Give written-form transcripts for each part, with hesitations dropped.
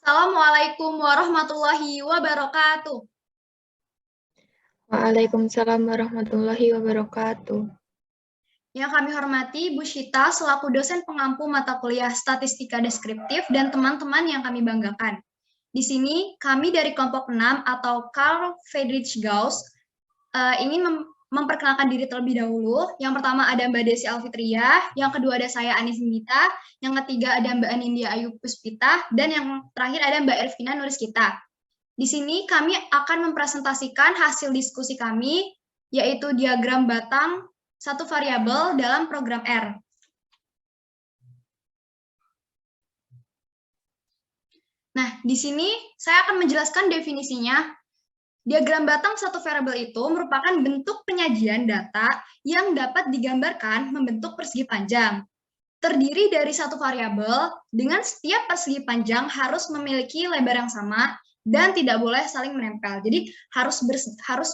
Assalamualaikum warahmatullahi wabarakatuh. Waalaikumsalam warahmatullahi wabarakatuh. Yang kami hormati Bu Syita selaku dosen pengampu mata kuliah Statistika Deskriptif dan teman-teman yang kami banggakan. Di sini kami dari kelompok 6 atau Carl Friedrich Gauss ingin memperkenalkan diri terlebih dahulu. Yang pertama ada Mbak Desi Alfitria, yang kedua ada saya Anis Nindita, yang ketiga ada Mbak Anindya Ayu Puspita, dan yang terakhir ada Mbak Ervina Nuriskita. Di sini kami akan mempresentasikan hasil diskusi kami, yaitu diagram batang satu variabel dalam program R. Nah, di sini saya akan menjelaskan definisinya. Diagram batang satu variabel itu merupakan bentuk penyajian data yang dapat digambarkan membentuk persegi panjang. Terdiri dari satu variabel, dengan setiap persegi panjang harus memiliki lebar yang sama dan tidak boleh saling menempel. Jadi harus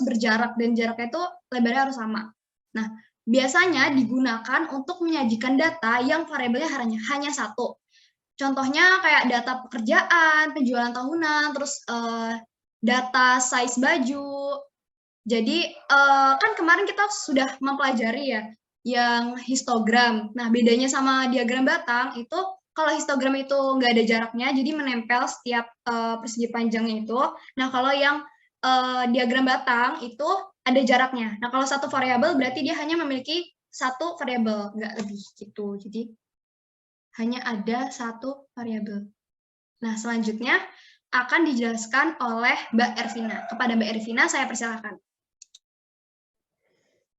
berjarak dan jaraknya itu lebarnya harus sama. Nah, biasanya digunakan untuk menyajikan data yang variabelnya hanya satu. Contohnya kayak data pekerjaan, penjualan tahunan, terus data size baju. Jadi kan kemarin kita sudah mempelajari ya yang histogram. Nah, bedanya sama diagram batang itu kalau histogram itu nggak ada jaraknya, jadi menempel setiap persegi panjangnya itu. Nah, kalau yang diagram batang itu ada jaraknya. Nah, kalau satu variabel berarti dia hanya memiliki satu variabel, nggak lebih gitu. Jadi hanya ada satu variabel. Nah, selanjutnya akan dijelaskan oleh Mbak Ervina. Kepada Mbak Ervina, saya persilakan.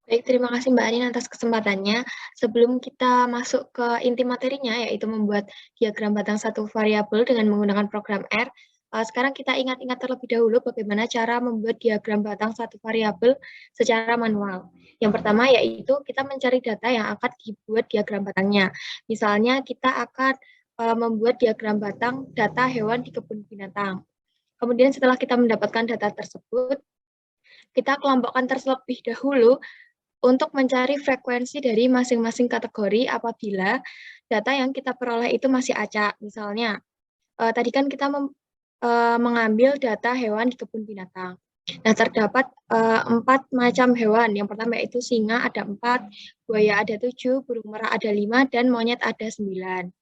Baik, terima kasih Mbak Anin atas kesempatannya. Sebelum kita masuk ke inti materinya, yaitu membuat diagram batang satu variabel dengan menggunakan program R, sekarang kita ingat-ingat terlebih dahulu bagaimana cara membuat diagram batang satu variabel secara manual. Yang pertama yaitu kita mencari data yang akan dibuat diagram batangnya. Misalnya kita akan membuat diagram batang data hewan di kebun binatang. Kemudian setelah kita mendapatkan data tersebut, kita kelompokkan terlebih dahulu untuk mencari frekuensi dari masing-masing kategori apabila data yang kita peroleh itu masih acak. Misalnya, tadi kan kita mengambil data hewan di kebun binatang. Nah, terdapat 4 macam hewan. Yang pertama yaitu singa ada 4, buaya ada 7, burung merah ada 5, dan monyet ada 9.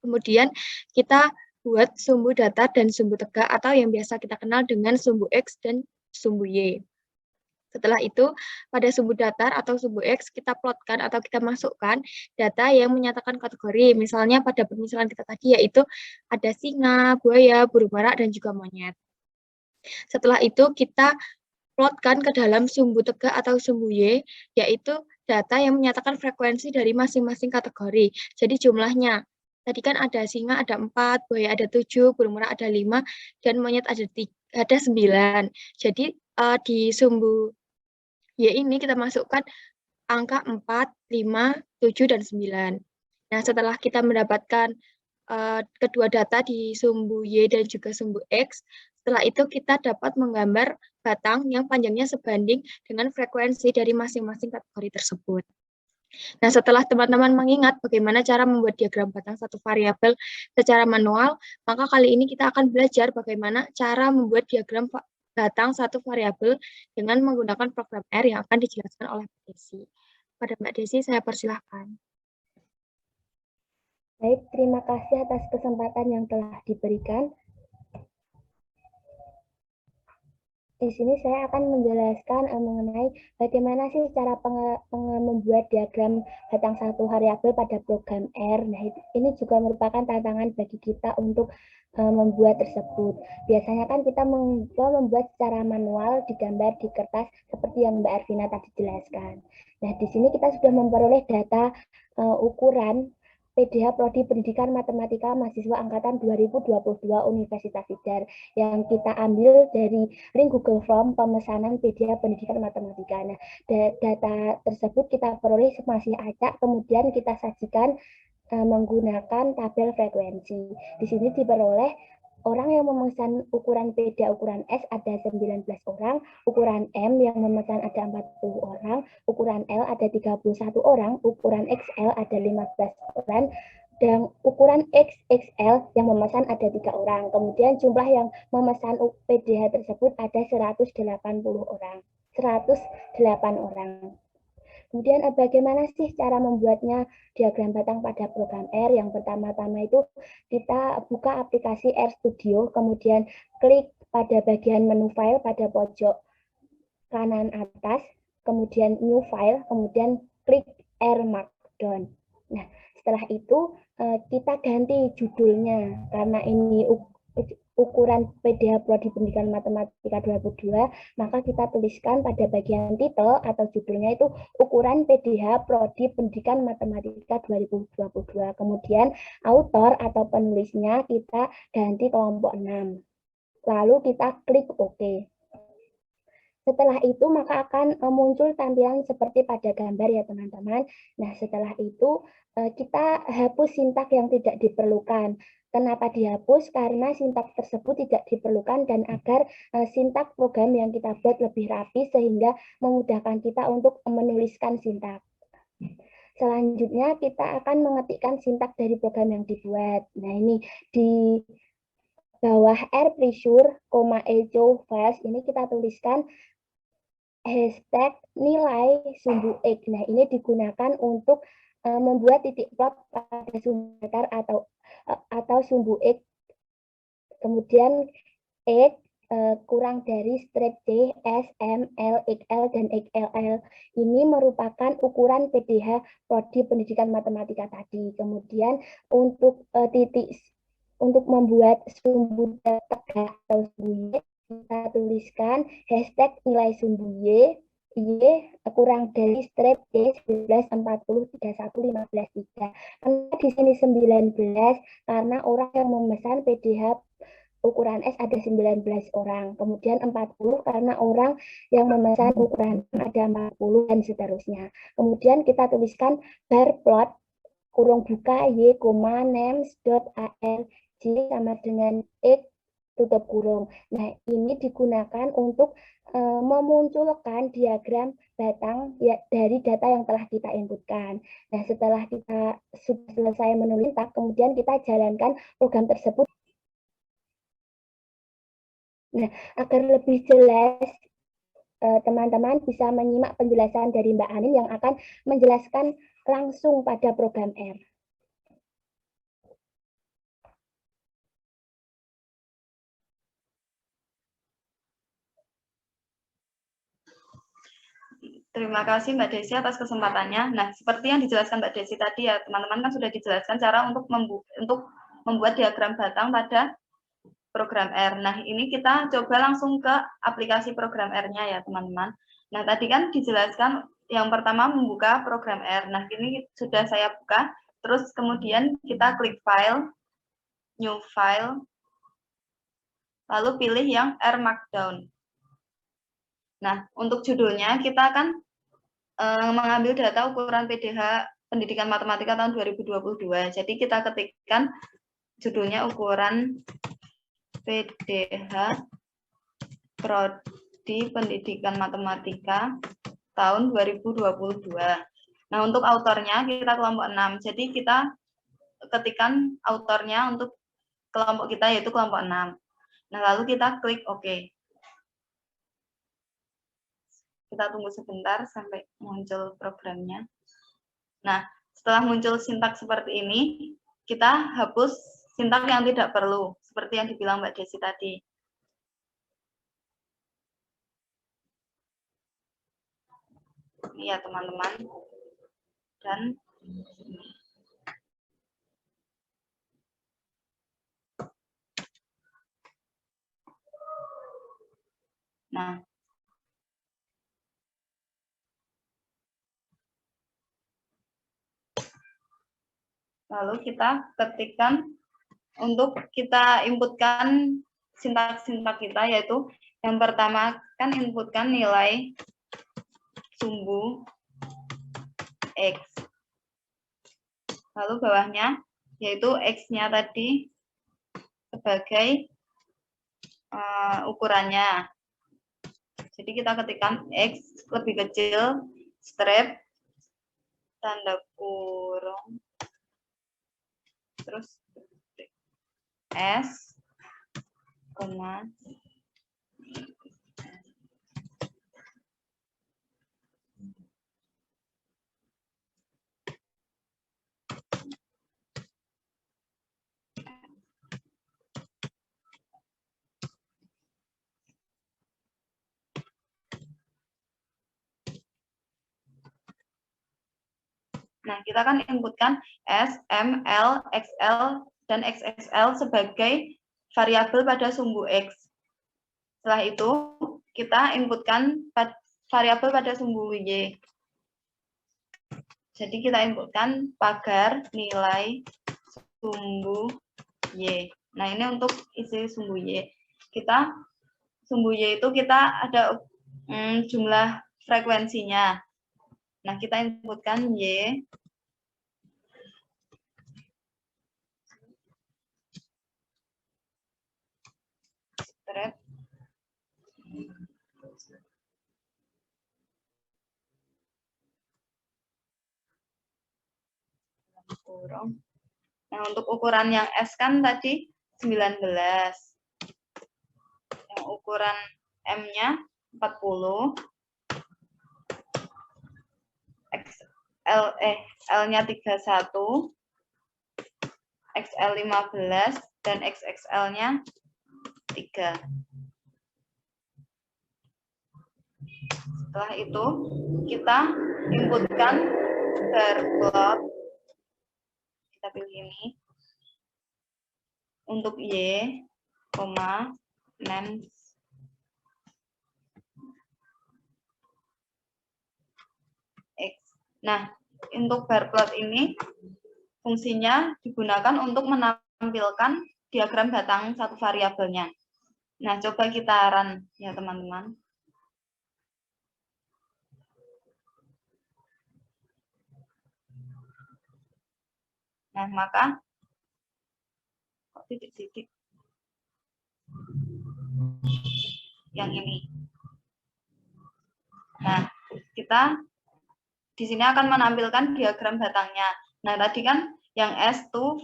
Kemudian kita buat sumbu datar dan sumbu tegak atau yang biasa kita kenal dengan sumbu X dan sumbu Y. Setelah itu, pada sumbu datar atau sumbu X, kita plotkan atau kita masukkan data yang menyatakan kategori. Misalnya pada permisalan kita tadi, yaitu ada singa, buaya, burung merak, dan juga monyet. Setelah itu, kita plotkan ke dalam sumbu tegak atau sumbu Y, yaitu data yang menyatakan frekuensi dari masing-masing kategori. Jadi jumlahnya, tadi kan ada singa ada 4, buaya ada 7, burung merak ada 5, dan monyet ada 9. Jadi di sumbu Y ini kita masukkan angka 4, 5, 7, dan 9. Nah, setelah kita mendapatkan kedua data di sumbu Y dan juga sumbu X, setelah itu kita dapat menggambar batang yang panjangnya sebanding dengan frekuensi dari masing-masing kategori tersebut. Nah, setelah teman-teman mengingat bagaimana cara membuat diagram batang satu variabel secara manual, maka kali ini kita akan belajar bagaimana cara membuat diagram batang satu variabel dengan menggunakan program R yang akan dijelaskan oleh Mbak Desi. Pada Mbak Desi, saya persilahkan. Baik, terima kasih atas kesempatan yang telah diberikan. Di sini saya akan menjelaskan mengenai bagaimana sih cara membuat diagram batang satu variabel pada program R. Nah, ini juga merupakan tantangan bagi kita untuk membuat tersebut. Biasanya kan kita membuat secara manual, digambar di kertas seperti yang Mbak Ervina tadi jelaskan. Nah, di sini kita sudah memperoleh data ukuran PDH Prodi Pendidikan Matematika Mahasiswa Angkatan 2022 Universitas Sidar yang kita ambil dari link Google Form pemesanan PDH Pendidikan Matematika. Nah, data tersebut kita peroleh masih acak, kemudian kita sajikan menggunakan tabel frekuensi. Di sini diperoleh orang yang memesan ukuran PDA ukuran S ada 19 orang, ukuran M yang memesan ada 40 orang, ukuran L ada 31 orang, ukuran XL ada 15 orang, dan ukuran XXL yang memesan ada 3 orang. Kemudian jumlah yang memesan PDH tersebut ada 180 orang. 108 orang. Kemudian bagaimana sih cara membuatnya diagram batang pada program R? Yang pertama-tama itu kita buka aplikasi RStudio, kemudian klik pada bagian menu file pada pojok kanan atas, kemudian new file, kemudian klik R Markdown. Nah, setelah itu kita ganti judulnya karena ini ukuran PDH Prodi Pendidikan Matematika 2022, maka kita tuliskan pada bagian titel atau judulnya itu ukuran PDH Prodi Pendidikan Matematika 2022. Kemudian autor atau penulisnya kita ganti kelompok 6. Lalu kita klik OK. Setelah itu maka akan muncul tampilan seperti pada gambar ya teman-teman. Nah setelah itu kita hapus sintak yang tidak diperlukan. Kenapa dihapus? Karena sintak tersebut tidak diperlukan dan agar sintak program yang kita buat lebih rapi sehingga memudahkan kita untuk menuliskan sintak. Selanjutnya kita akan mengetikkan sintak dari program yang dibuat. Nah ini di bawah R pressure, echo files ini kita tuliskan hashtag nilai sumbu X. Nah, ini digunakan untuk membuat titik plot pada sumbu datar atau sumbu X. Kemudian X kurang dari strip D, S, M, L, XL, dan XLL. Ini merupakan ukuran PDH Prodi Pendidikan Matematika tadi. Kemudian untuk untuk membuat sumbu tegak atau sumbu Y, kita tuliskan hashtag nilai sumbu Y kurang dari strip D 1940311513. Karena di sini 19 karena orang yang memesan PDH ukuran S ada 19 orang. Kemudian 40 karena orang yang memesan ukuran M ada 40 dan seterusnya. Kemudian kita tuliskan bar plot kurung buka y, names.arg sama dengan x tutup kurung. Nah, ini digunakan untuk memunculkan diagram batang ya, dari data yang telah kita inputkan. Nah, setelah kita sudah selesai menulis, kemudian kita jalankan program tersebut. Nah, agar lebih jelas, teman-teman bisa menyimak penjelasan dari Mbak Anin yang akan menjelaskan langsung pada program R. Terima kasih Mbak Desi atas kesempatannya. Nah, seperti yang dijelaskan Mbak Desi tadi ya, teman-teman kan sudah dijelaskan cara untuk membuat diagram batang pada program R. Nah, ini kita coba langsung ke aplikasi program R-nya ya, teman-teman. Nah, tadi kan dijelaskan yang pertama membuka program R. Nah, ini sudah saya buka. Terus kemudian kita klik file, new file, lalu pilih yang R Markdown. Nah, untuk judulnya kita akan mengambil data ukuran PDH Pendidikan Matematika tahun 2022. Jadi kita ketikkan judulnya ukuran PDH Prodi Pendidikan Matematika tahun 2022. Nah, untuk autornya kita kelompok 6. Jadi kita ketikkan autornya untuk kelompok kita yaitu kelompok 6. Nah, lalu kita klik OK. Kita tunggu sebentar sampai muncul programnya. Nah, setelah muncul sintak seperti ini, kita hapus sintak yang tidak perlu, seperti yang dibilang Mbak Desi tadi. Ini ya teman-teman. Dan nah, lalu kita ketikkan untuk kita inputkan sintak-sintak kita, yaitu yang pertama kan inputkan nilai sumbu X. Lalu bawahnya yaitu X-nya tadi sebagai ukurannya. Jadi kita ketikkan X lebih kecil, strip, tanda kurung, terus S, koma, nah, kita akan inputkan S, M, L, XL, dan XXL sebagai variabel pada sumbu X. Setelah itu, kita inputkan variabel pada sumbu Y. Jadi, kita inputkan pagar nilai sumbu Y. Nah, ini untuk isi sumbu Y. Sumbu Y itu kita ada jumlah frekuensinya. Nah, kita inputkan Y. Nah, untuk ukuran yang S kan tadi 19. Yang ukuran M-nya 40. L-nya 31. XL 15 dan XXL-nya 3. Setelah itu kita inputkan plot. Kita pilih ini. Untuk Y, MEMS X. Nah, untuk bar plot ini fungsinya digunakan untuk menampilkan diagram batang satu variabelnya. Nah, coba kita run ya teman-teman. Nah, maka kok titik-titik yang ini. Nah, kita di sini akan menampilkan diagram batangnya. Nah, tadi kan yang S itu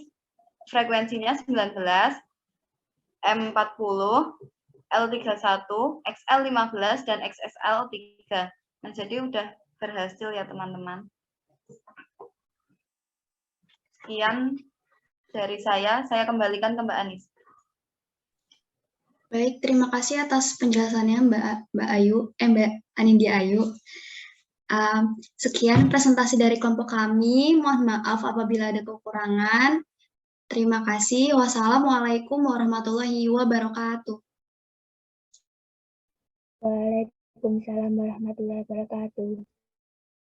frekuensinya 19, M40, L31, XL15, dan XXL3. Nah, jadi udah berhasil ya teman-teman. Sekian dari saya kembalikan ke Mbak Anis. Baik, terima kasih atas penjelasannya Mbak Anindya Ayu. Sekian presentasi dari kelompok kami. Mohon maaf apabila ada kekurangan. Terima kasih. Wassalamualaikum warahmatullahi wabarakatuh. Waalaikumsalam warahmatullahi wabarakatuh.